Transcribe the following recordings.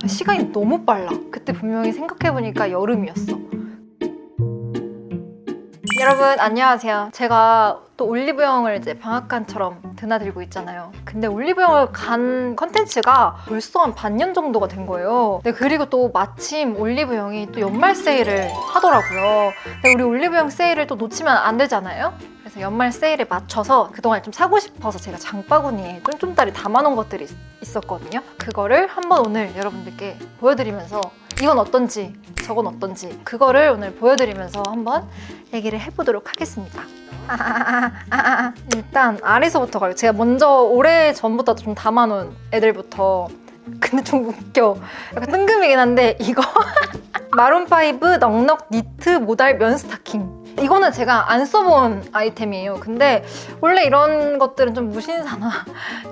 시간이 너무 빨라. 그때 분명히 생각해보니까 여름이었어. 여러분 안녕하세요. 제가 또 올리브영을 이제 방앗간처럼 드나들고 있잖아요. 근데 올리브영을 간 컨텐츠가 벌써 한 반년 정도가 된 거예요. 네, 그리고 또 마침 올리브영이 또 연말 세일을 하더라고요. 근데 우리 올리브영 세일을 또 놓치면 안 되잖아요. 그래서 연말 세일에 맞춰서 그동안 좀 사고 싶어서 제가 장바구니에 쫌쫌따리 담아놓은 것들이 있었거든요. 그거를 한번 오늘 여러분들께 보여드리면서 이건 어떤지 저건 어떤지 그거를 오늘 보여드리면서 한번 얘기를 해보도록 하겠습니다. 일단 아래서부터 가요. 제가 먼저 오래전부터 좀 담아놓은 애들부터. 근데 좀 웃겨. 약간 뜬금이긴 한데 이거 마룬5 넉넉 니트 모달 면 스타킹. 이거는 제가 안 써본 아이템이에요. 근데 원래 이런 것들은 좀 무신사나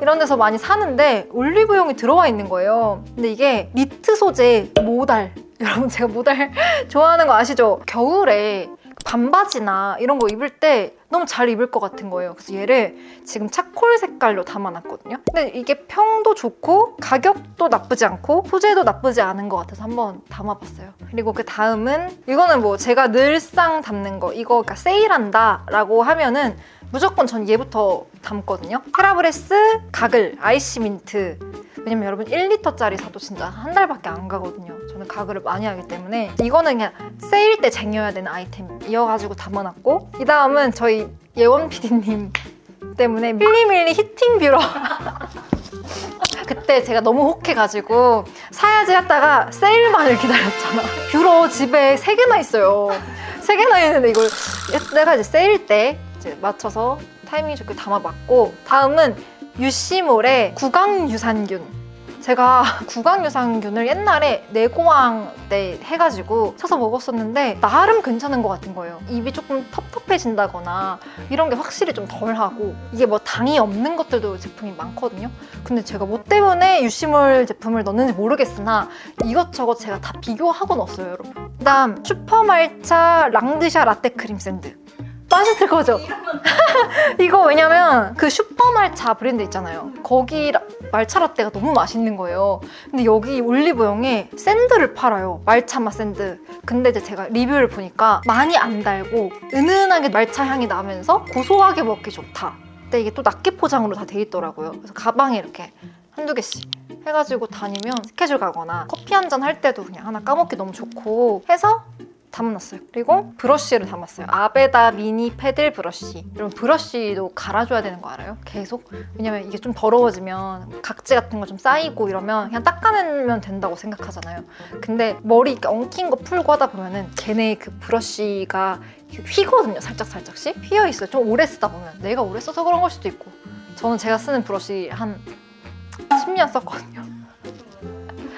이런 데서 많이 사는데 올리브영이 들어와 있는 거예요. 근데 이게 니트 소재 모달. 여러분 제가 모달 좋아하는 거 아시죠? 겨울에 반바지나 이런 거 입을 때 너무 잘 입을 것 같은 거예요. 그래서 얘를 지금 차콜 색깔로 담아놨거든요. 근데 이게 평도 좋고 가격도 나쁘지 않고 소재도 나쁘지 않은 것 같아서 한번 담아봤어요. 그리고 그 다음은 이거는 뭐 제가 늘상 담는 거 이거 그러니까 세일한다 라고 하면은 무조건 전 얘부터 담거든요. 헤라브레스 가글 아이시 민트. 왜냐면 여러분 1리터짜리 사도 진짜 한 달밖에 안 가거든요. 저는 가글을 많이 하기 때문에 이거는 그냥 세일 때 쟁여야 되는 아이템이어가지고 담아놨고, 이 다음은 저희 예원 PD님 때문에 밀리밀리 히팅 뷰러 그때 제가 너무 혹해가지고 사야지 했다가 세일만을 기다렸잖아. 뷰러 집에 3개나 있어요. 3개나 있는데 이걸 내가 이제 세일 때 이제 맞춰서 타이밍 좋게 담아봤고, 다음은 유시몰의 구강유산균. 제가 구강유산균을 옛날에 내고왕 때 해가지고 사서 먹었었는데 나름 괜찮은 것 같은 거예요. 입이 조금 텁텁해진다거나 이런 게 확실히 좀 덜하고, 이게 뭐 당이 없는 것들도 제품이 많거든요. 근데 제가 뭐 때문에 유시몰 제품을 넣는지 모르겠으나 이것저것 제가 다 비교하고 넣었어요, 여러분. 그다음 슈퍼말차 랑드샤 라떼 크림 샌드. 맛있을 거죠? 이거 왜냐면 그 슈퍼말차 브랜드 있잖아요. 거기 말차 라떼가 너무 맛있는 거예요. 근데 여기 올리브영에 샌드를 팔아요. 말차 맛 샌드. 근데 이제 제가 리뷰를 보니까 많이 안 달고 은은하게 말차 향이 나면서 고소하게 먹기 좋다. 근데 이게 또 낱개 포장으로 다 돼 있더라고요. 그래서 가방에 이렇게 한두 개씩 해가지고 다니면 스케줄 가거나 커피 한잔 할 때도 그냥 하나 까먹기 너무 좋고 해서 담아놨어요. 그리고 브러쉬를 담았어요. 아베다 미니 패들 브러쉬. 여러분 브러쉬도 갈아줘야 되는 거 알아요? 계속? 왜냐면 이게 좀 더러워지면 각질 같은 거 좀 쌓이고 이러면 그냥 닦아내면 된다고 생각하잖아요. 근데 머리 이렇게 엉킨 거 풀고 하다 보면은 걔네 그 브러쉬가 휘거든요. 살짝씩 휘어있어요. 좀 오래 쓰다 보면. 내가 오래 써서 그런 걸 수도 있고. 저는 제가 쓰는 브러쉬 한 10년 썼거든요.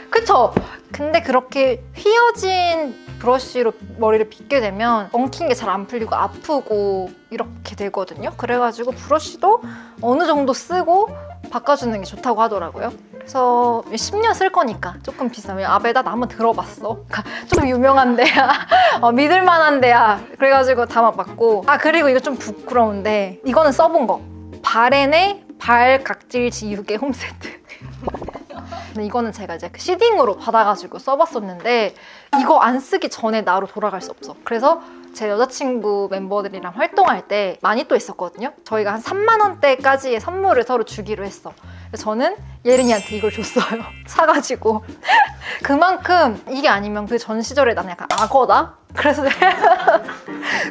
그쵸? 근데 그렇게 휘어진 브러쉬로 머리를 빗게 되면 엉킨 게 잘 안 풀리고 아프고 이렇게 되거든요. 그래가지고 브러쉬도 어느 정도 쓰고 바꿔주는 게 좋다고 하더라고요. 그래서 10년 쓸 거니까 조금 비싸면 아베다 나 한번 들어봤어. 좀 유명한 데야. 믿을만한 데야. 그래가지고 담아봤고, 그리고 이거 좀 부끄러운데 이거는 써본 거. 바렌의 발 각질 지우개 홈세트. 근데 이거는 제가 이제 시딩으로 받아가지고 써봤었는데 이거 안 쓰기 전에 나로 돌아갈 수 없어. 그래서 제 여자친구 멤버들이랑 활동할 때 많이 또 있었거든요. 저희가 한 3만 원대까지의 선물을 서로 주기로 했어. 그래서 저는 예린이한테 이걸 줬어요. 사가지고. 그만큼 이게 아니면 그 전 시절에 나는 약간 악어다? 그래서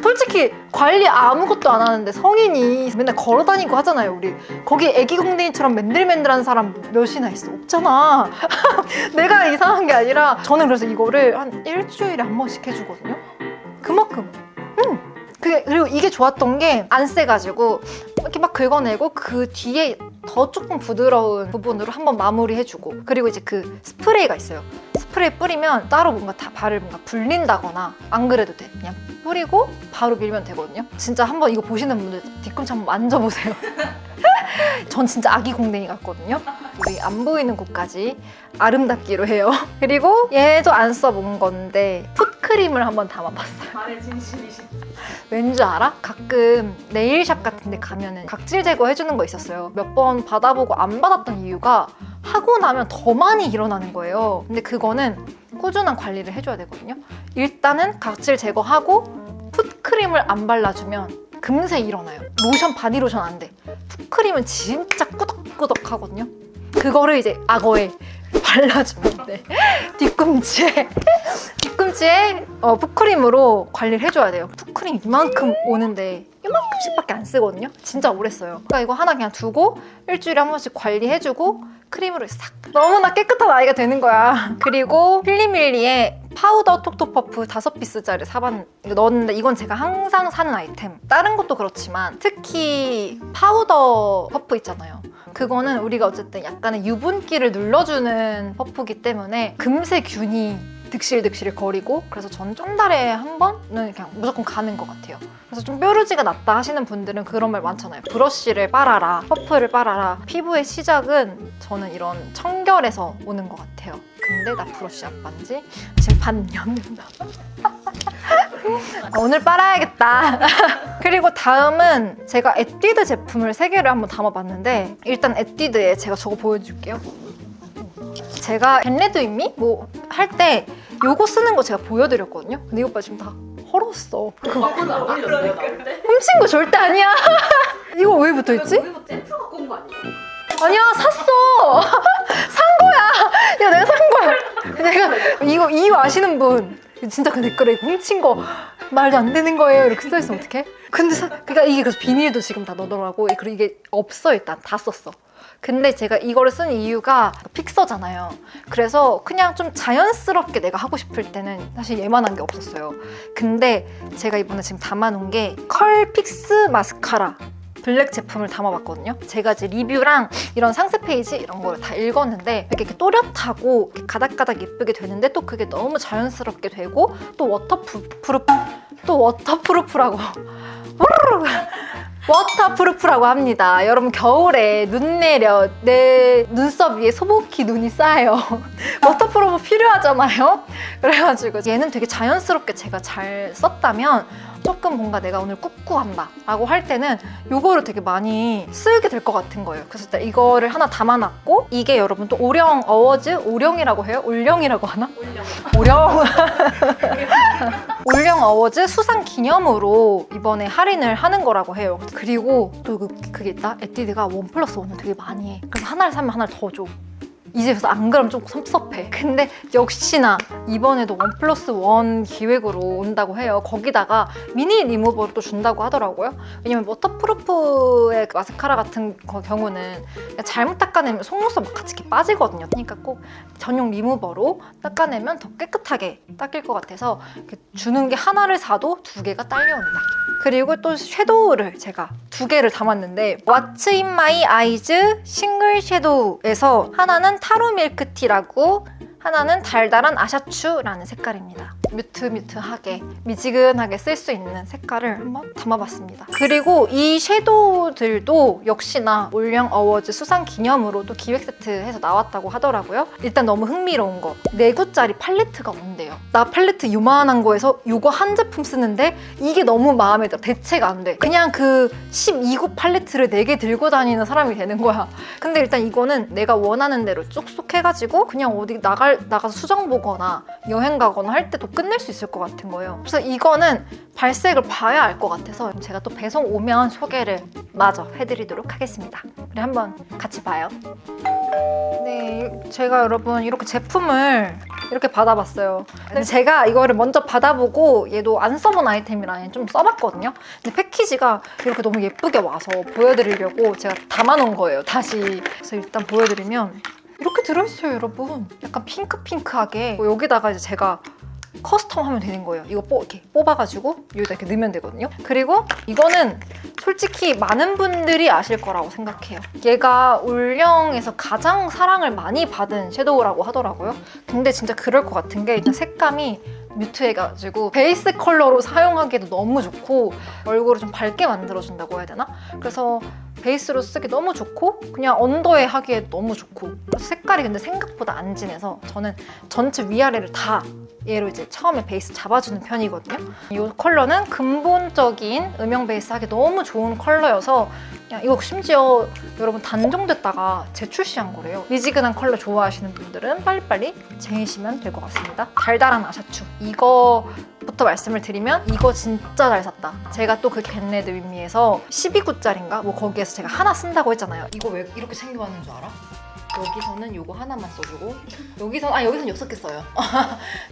솔직히 관리 아무것도 안 하는데 성인이 맨날 걸어다니고 하잖아요, 우리. 거기 애기 공댕이처럼 맨들맨들한 사람 몇이나 있어? 없잖아. 내가 이상한 게 아니라 저는 그래서 이거를 한 일주일에 한 번씩 해주거든요. 그만큼. 그리고 이게 좋았던 게 안 세가지고 이렇게 막 긁어내고 그 뒤에 더 조금 부드러운 부분으로 한번 마무리해주고, 그리고 이제 그 스프레이가 있어요. 스프레이 뿌리면 따로 뭔가 다 발을 뭔가 불린다거나 안 그래도 돼. 그냥 뿌리고 바로 밀면 되거든요. 진짜 한번 이거 보시는 분들 뒤꿈치 한번 만져보세요. 전 진짜 아기 공댕이 같거든요. 우리 안 보이는 곳까지 아름답기로 해요. 그리고 얘도 안 써본 건데 풋크림을 한번 담아봤어요. 말의 진심이신. 왠지 알아? 가끔 네일샵 같은 데 가면은 각질 제거 해주는 거 있었어요. 몇 번 받아보고 안 받았던 이유가 하고 나면 더 많이 일어나는 거예요. 근데 그거는 꾸준한 관리를 해줘야 되거든요. 일단은 각질 제거하고 풋크림을 안 발라주면 금세 일어나요. 로션, 바디로션 안 돼. 풋크림은 진짜 꾸덕꾸덕하거든요. 그거를 이제 악어에 발라주면 돼. 뒤꿈치에 풋크림으로 관리를 해줘야 돼요. 풋크림 이만큼 오는데 이만큼씩밖에 안 쓰거든요. 진짜 오래 써요. 그러니까 이거 하나 그냥 두고 일주일에 한 번씩 관리해주고 크림으로 싹 너무나 깨끗한 아이가 되는 거야. 그리고 필리밀리의 파우더 톡톡 퍼프 5피스짜리 넣었는데 이건 제가 항상 사는 아이템. 다른 것도 그렇지만 특히 파우더 퍼프 있잖아요. 그거는 우리가 어쨌든 약간의 유분기를 눌러주는 퍼프기 때문에 금세 균이 득실득실 거리고, 그래서 저는 좀 달에 한 번은 그냥 무조건 가는 것 같아요. 그래서 좀 뾰루지가 났다 하시는 분들은 그런 말 많잖아요. 브러쉬를 빨아라, 퍼프를 빨아라. 피부의 시작은 저는 이런 청결에서 오는 것 같아요. 근데 나 브러쉬 안 빤지 지금 반년 된다. 오늘 빨아야겠다. 그리고 다음은 제가 에뛰드 제품을 3개를 한번 담아봤는데, 일단 에뛰드에 제가 저거 보여줄게요. 제가 겟레드 윗미 뭐 할 때 요거 쓰는 거 제가 보여드렸거든요. 근데 이 오빠 지금 다 헐었어. 아무도 안 올렸어요, 나올 때? 훔친 거 절대 아니야. 이거 왜 붙어있지? 우리 뭐 잼프 갖고 온 거 아니야? 아니야, 샀어. 산 거야. 야, 내가 산 거야. 내가 이거 아시는 분 진짜 그 댓글에 이거 훔친 거 말도 안 되는 거예요 이렇게 써있으면 어떡해? 근데 그러니까 이게 그래서 비닐도 지금 다 넣더라고. 그리고 이게 없어. 일단 다 썼어. 근데 제가 이거를 쓴 이유가 픽서잖아요. 그래서 그냥 좀 자연스럽게 내가 하고 싶을 때는 사실 얘만한 게 없었어요. 근데 제가 이번에 지금 담아놓은 게 컬 픽스 마스카라 블랙 제품을 담아봤거든요. 제가 이제 리뷰랑 이런 상세 페이지 이런 걸 다 읽었는데 이렇게 또렷하고 이렇게 가닥가닥 예쁘게 되는데 또 그게 너무 자연스럽게 되고 또 워터프루프라고 워터프루프라고 합니다. 여러분 겨울에 눈 내려 내 눈썹 위에 소복히 눈이 쌓여요. 워터프루프 필요하잖아요. 그래가지고 얘는 되게 자연스럽게 제가 잘 썼다면 조금 뭔가 내가 오늘 꾹꾹한다 라고 할 때는 이거를 되게 많이 쓰게 될 것 같은 거예요. 그래서 일단 이거를 하나 담아놨고, 이게 여러분 또 올영 어워즈, 올영이라고 해요? 올영이라고 하나? 올영 올영 어워즈 수상 기념으로 이번에 할인을 하는 거라고 해요. 그리고 또 그게 있다? 에뛰드가 1+1을 되게 많이 해. 그래서 하나를 사면 하나를 더 줘. 이제 그래서 안 그러면 좀 섭섭해. 근데 역시나 이번에도 1+1 기획으로 온다고 해요. 거기다가 미니 리무버를 또 준다고 하더라고요. 왜냐면 워터프루프의 그 마스카라 같은 경우는 잘못 닦아내면 속눈썹 막 같이 이렇게 빠지거든요. 그러니까 꼭 전용 리무버로 닦아내면 더 깨끗하게 닦일 것 같아서 주는 게 하나를 사도 2개가 딸려온다. 그리고 또 섀도우를 제가 2개를 담았는데, What's in my eyes 싱글 섀도우에서 하나는 타로 밀크티라고, 하나는 달달한 아샤추라는 색깔입니다. 뮤트뮤트하게 미지근하게 쓸 수 있는 색깔을 한번 담아봤습니다. 그리고 이 섀도우들도 역시나 올영 어워즈 수상 기념으로 또 기획 세트해서 나왔다고 하더라고요. 일단 너무 흥미로운 거, 4구짜리 팔레트가 온대요. 나 팔레트 요만한 거에서 이거 한 제품 쓰는데 이게 너무 마음에 들어. 대체가 안 돼. 그냥 그 12구 팔레트를 4개 들고 다니는 사람이 되는 거야. 근데 일단 이거는 내가 원하는 대로 쏙쏙 해가지고 그냥 어디 나가서 수정 보거나 여행 가거나 할 때도 끝낼 수 있을 것 같은 거예요. 그래서 이거는 발색을 봐야 알 것 같아서 제가 또 배송 오면 소개를 마저 해드리도록 하겠습니다. 우리 한번 같이 봐요. 네, 제가 여러분 이렇게 제품을 이렇게 받아봤어요. 근데 제가 이거를 먼저 받아보고 얘도 안 써본 아이템이라 좀 써봤거든요. 근데 패키지가 이렇게 너무 예쁘게 와서 보여드리려고 제가 담아놓은 거예요, 다시. 그래서 일단 보여드리면 이렇게 들어있어요, 여러분. 약간 핑크핑크하게. 여기다가 이제 제가 커스텀하면 되는 거예요. 이거 이렇게 뽑아가지고 여기다 이렇게 넣으면 되거든요. 그리고 이거는 솔직히 많은 분들이 아실 거라고 생각해요. 얘가 올영에서 가장 사랑을 많이 받은 섀도우라고 하더라고요. 근데 진짜 그럴 것 같은 게 일단 색감이 뮤트해가지고 베이스 컬러로 사용하기에도 너무 좋고 얼굴을 좀 밝게 만들어준다고 해야 되나? 그래서 베이스로 쓰기 너무 좋고 그냥 언더에 하기에 너무 좋고, 그래서 색깔이 근데 생각보다 안 진해서 저는 전체 위아래를 다 얘로 이제 처음에 베이스 잡아주는 편이거든요. 이 컬러는 근본적인 음영 베이스 하기 너무 좋은 컬러여서 그냥 이거 심지어 여러분 단종됐다가 재출시한 거래요. 미지근한 컬러 좋아하시는 분들은 빨리빨리 쟁이시면 될 것 같습니다. 달달한 아샤추. 이거부터 말씀을 드리면 이거 진짜 잘 샀다. 제가 또 그 겟레드 윈미에서 12구짜리인가? 뭐 거기에서 제가 하나 쓴다고 했잖아요. 이거 왜 이렇게 챙겨왔는 줄 알아? 여기서는 요거 하나만 써주고 여기서는 6개 써요.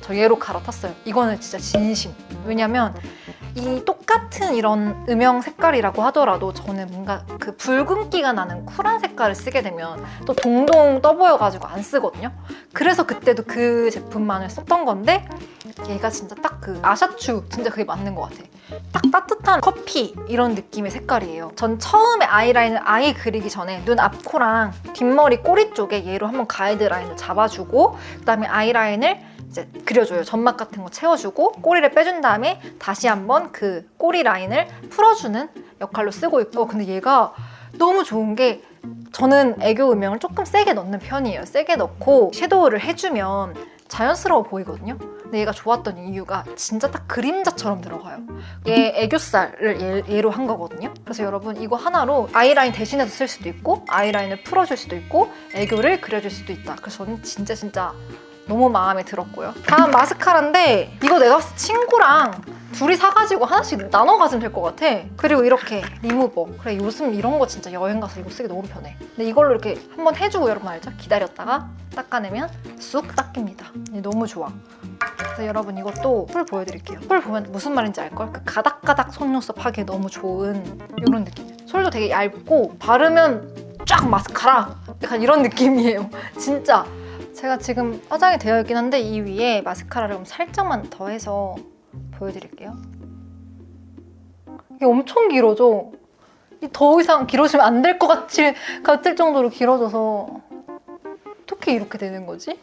저 얘로 갈아탔어요. 이거는 진짜 진심. 왜냐면 이 똑같은 이런 음영 색깔이라고 하더라도 저는 뭔가 그 붉은기가 나는 쿨한 색깔을 쓰게 되면 또 동동 떠보여가지고 안 쓰거든요. 그래서 그때도 그 제품만을 썼던 건데 얘가 진짜 딱 그 아샤추 진짜 그게 맞는 것 같아. 딱 따뜻한 커피 이런 느낌의 색깔이에요. 전 처음에 아이라인을 아예 그리기 전에 눈 앞코랑 뒷머리 꼬리 쪽에 얘로 한번 가이드라인을 잡아주고 그다음에 아이라인을 이제 그려줘요. 점막 같은 거 채워주고 꼬리를 빼준 다음에 다시 한번 그 꼬리 라인을 풀어주는 역할로 쓰고 있고 근데 얘가 너무 좋은 게 저는 애교 음영을 조금 세게 넣는 편이에요. 세게 넣고 섀도우를 해주면 자연스러워 보이거든요. 근데 얘가 좋았던 이유가 진짜 딱 그림자처럼 들어가요. 얘 애교살을 얘로 한 거거든요. 그래서 여러분 이거 하나로 아이라인 대신해서 쓸 수도 있고 아이라인을 풀어줄 수도 있고 애교를 그려줄 수도 있다. 그래서 저는 진짜 너무 마음에 들었고요. 다음 마스카라인데 이거 내가 봤을 때 친구랑 둘이 사가지고 하나씩 나눠 가지면 될 것 같아. 그리고 이렇게 리무버. 그래 요즘 이런 거 진짜 여행 가서 이거 쓰기 너무 편해. 근데 이걸로 이렇게 한번 해주고 여러분 알죠? 기다렸다가 닦아내면 쑥 닦입니다. 너무 좋아. 그래서 여러분 이것도 풀 보여드릴게요. 풀 보면 무슨 말인지 알걸? 그 가닥가닥 속눈썹 하기에 너무 좋은 이런 느낌. 솔도 되게 얇고 바르면 쫙 마스카라. 약간 이런 느낌이에요. 진짜. 제가 지금 화장이 되어 있긴 한데 이 위에 마스카라를 좀 살짝만 더 해서 보여드릴게요. 이게 엄청 길어져. 더 이상 길어지면 안 될 것 같을 정도로 길어져서 어떻게 이렇게 되는 거지?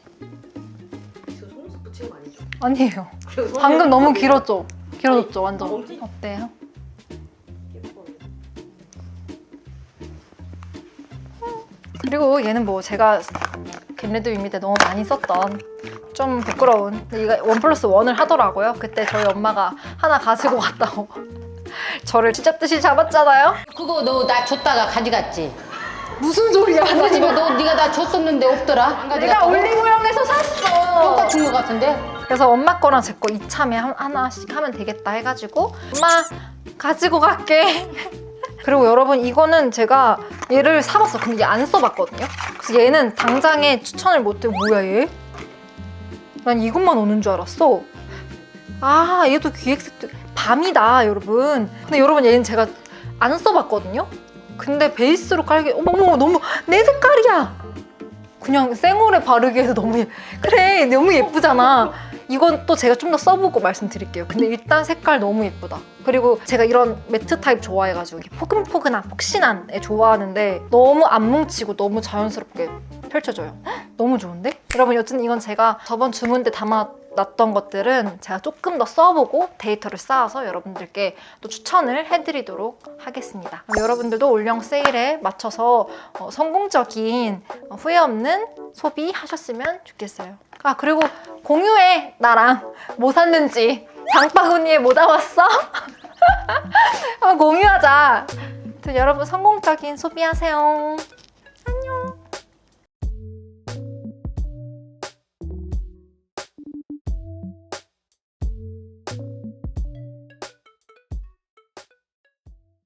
저 속눈썹 붙인 거 아니죠? 아니에요. 그래서 방금 너무 길었죠? 길어졌죠? 완전. 엄지? 어때요? 예뻐요. 그리고 얘는 뭐 제가 겟레드 윈미 때 너무 많이 썼던 좀 부끄러운 근데 이거 1+1을 하더라고요. 그때 저희 엄마가 하나 가지고 갔다고 저를 쥐잡듯이 잡았잖아요. 그거 너 나 줬다가 가져갔지? 무슨 소리야? 우리 집에 너 네가 나 줬었는데 없더라? 안 내가 가져갔다고? 올리브영에서 샀어. 똑같은 거 같은데? 그래서 엄마 거랑 제 거 이참에 하나씩 하면 되겠다 해가지고 엄마 가지고 갈게. 그리고 여러분 이거는 제가 얘를 사봤어. 근데 얘 안 써봤거든요. 그래서 얘는 당장에 추천을 못해. 뭐야 얘? 난 이것만 오는 줄 알았어. 아 얘도 기획색도 밤이다 여러분. 근데 여러분 얘는 제가 안 써봤거든요. 근데 베이스로 깔기 어머머 너무 내 색깔이야. 그냥 생얼에 바르기에도 너무 그래 너무 예쁘잖아. 이건 또 제가 좀 더 써보고 말씀드릴게요. 근데 일단 색깔 너무 예쁘다. 그리고 제가 이런 매트 타입 좋아해가지고 이렇게 포근포근한 폭신한 애 좋아하는데 너무 안 뭉치고 너무 자연스럽게 펼쳐져요. 헉, 너무 좋은데? 여러분 여튼 이건 제가 저번 주문 때 담아놨던 것들은 제가 조금 더 써보고 데이터를 쌓아서 여러분들께 또 추천을 해드리도록 하겠습니다. 여러분들도 올영 세일에 맞춰서 성공적인 후회 없는 소비하셨으면 좋겠어요. 아 그리고 공유해 나랑 뭐 샀는지. 장바구니에 뭐 담았어? 공유하자. 여러분 성공적인 소비하세요.